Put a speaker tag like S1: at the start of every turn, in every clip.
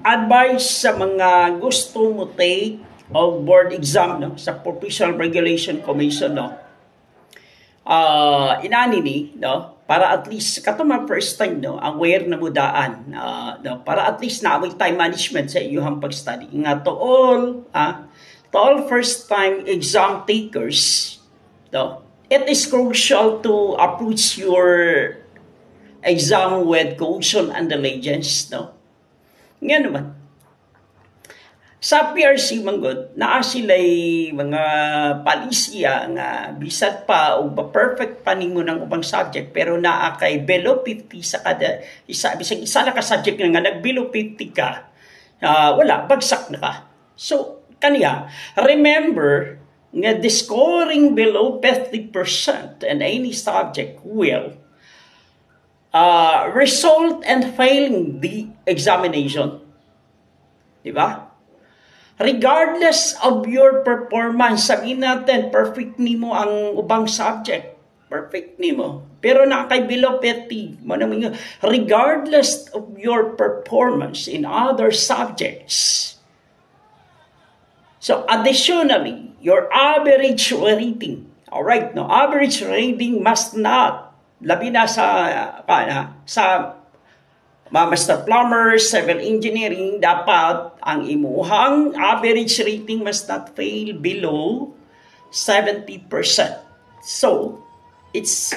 S1: Advice sa mga gusto mo take o board exam no, sa Professional Regulation Commission no. Inani ni no para at least katuma first time no aware na mo daan no, para at least na time management sa iyong pag-study nga to all first time exam takers no, it is crucial to approach your exam with caution and diligence no. Nga naman, sa PRC manggod, naa sila'y mga palisya nga bisat pa o perfect pa ninyo ng ubang subject pero naa kay below 50 sa kada bisag isa na ka subject nga nag below 50 ka, wala, bagsak na ka. So, kaniya, remember nga the scoring below 50% in any subject will result and failing the examination. Diba? Regardless of your performance, sabihin natin, perfect nimo ang ubang subject. Perfect nimo. Pero nakakay below 50. Regardless of your performance in other subjects. So, additionally, your average rating. Alright, no? Average rating must not labi na sa master plumber, civil engineering, dapat ang imuhang average rating must not fail below 70%. So, it's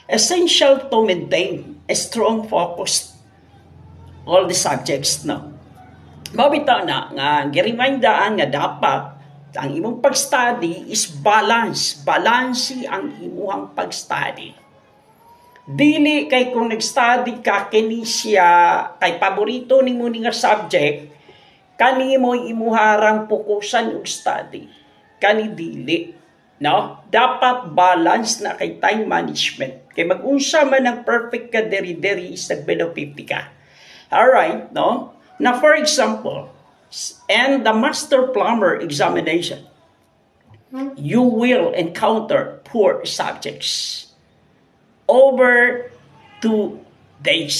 S1: essential to maintain a strong focus all the subjects no. Mabitaw na nga giremindaan nga dapat ang imong pag-study is balance ang imuhang pag-study. Dili kay kung nag-study ka kini siya kay paborito nimo nga subject kanimo imuharang fokusan og study kani dili no, dapat balance na kay time management kay mag-unsa man ang perfect ka deri is below 50 ka. All right, no, na for example and the master plumber examination you will encounter 4 subjects over 2 days.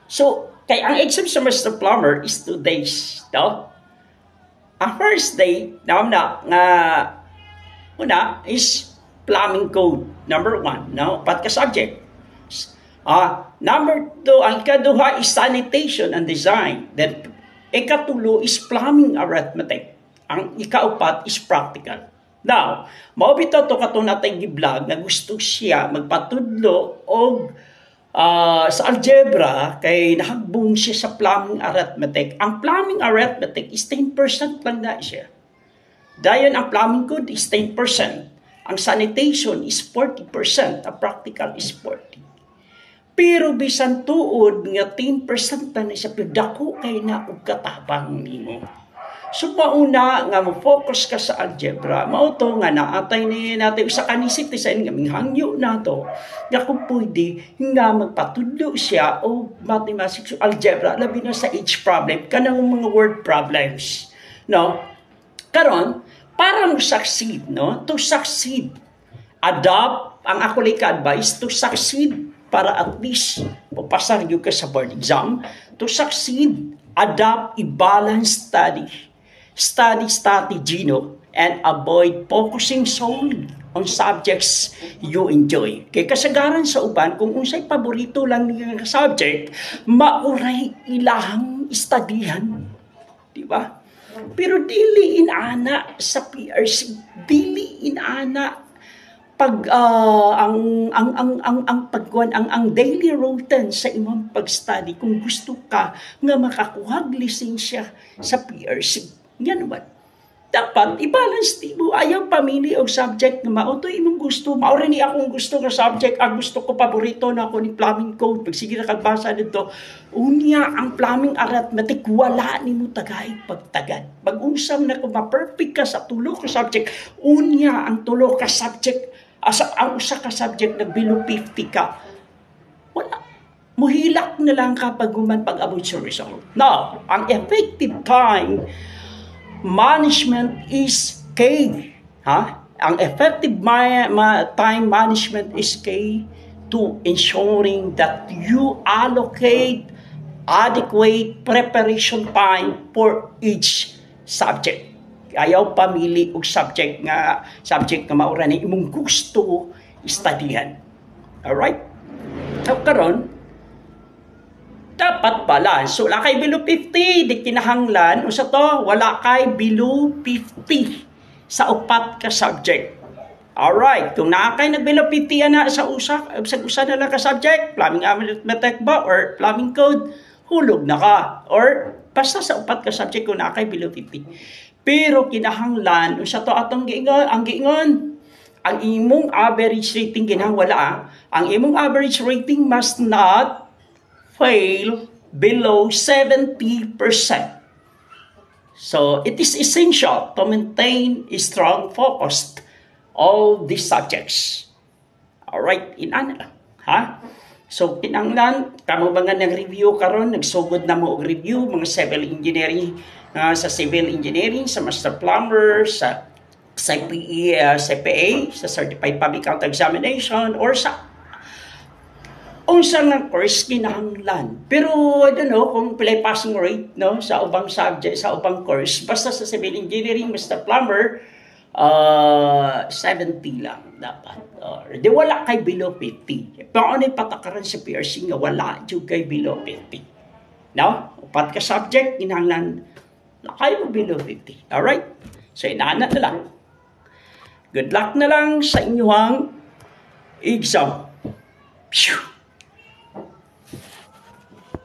S1: So, kay ang exam sa master plumber is 2 days, no? Ang first day, una is plumbing code, number 1, no? Pat ka subject. Number 2, ang ikaduha is sanitation and design. Then, ikatulo is plumbing arithmetic. Ang ikaupat is practical. Now, maubito to katong natay gi-vlog na gusto siya magpatudlo og sa algebra kay nahagbong siya sa plumbing arithmetic. Ang plumbing arithmetic is 10% lang na siya. Dayon ang plumbing code is 10%. Ang sanitation is 40%. Ang practical is 40%. Pero bisan tuod nga 10% na siya, pero dako kay na og katabang nimo. So, mauna nga mo-focus ka sa algebra, mauto nga naatay natin sa kanisip sa nga minghangyo na to, nga kung pwede nga magpatudlo siya o mathematics algebra, labi na sa each problem, kanang mga word problems. No? Karon, para mo succeed, no? To succeed, adopt, ang ako like advice, to succeed, para at least papasar yung ka sa board exam, to succeed, adopt a balanced study strategy, no? And avoid focusing solely on subjects you enjoy. Kay kasagaran sa uban, kung unsay paborito lang niya subject, mauray ilahang studyhan. Diba? Pero dili inana sa PRC, dili inana pag ang daily routine sa imong pag-study kung gusto ka nga makakuha lisensya sa PRC. Yan naman. Dapat i-balance mo. Ayaw pamili og subject nga mao to imong gusto. Mao rin ni akong gusto nga subject. Ang gusto ko paborito na ako ni plumbing code. Pag sige na kagbasa dito, unya ang plumbing arithmetic wala nimo tagay pagtagad. Pag-unsam na ko ma-perfect ka sa tulo ka subject, unya ang tulo ka subject ang usa ka subject na below 50 ka. Wala. Muhilak na lang kapag pag-abot sa result. Now, ang effective time management is key. Ang effective time management is key to ensuring that you allocate adequate preparation time for each subject. Ayaw pamili og subject nga maura ni imong gusto studyhan. Alright? So karon dapat balance. So, wala kay below 50, di kinahanglan. Usa to, wala kay below 50 sa upat ka subject. Alright, kung naa kay nag-below 50 na sa usa na lang ka subject, plumbing arithmetic ba or plumbing code, hulog na ka. Or basta sa upat ka subject kung naa kay below 50. Pero kinahanglan, usa to atong giingon, ang imong average rating kinahanglan ang imong average rating must not fail below 70%. So, it is essential to maintain a strong focus all these subjects. Alright, inana lang. Ha? So, kinanglan, kamo ba nga nag-review karon, nagsugod na mo og review, mga civil engineering, sa civil engineering, sa master plumber, sa CPA, sa Certified Public Account Examination, or sa unsa nga course kinahanglan. Pero I don't know kung pilay passing rate no sa ubang subject, sa ubang course, basta sa civil engineering, Mr. Plumber, 70 lang dapat. Di wala kay below 50. Paano patakaran sa PRC nga wala jud kay below 50. No? Upat ka subject kinahanglan na kayo below 50. Alright? So inaana na lang. Good luck na lang sa inyong exam. Phew!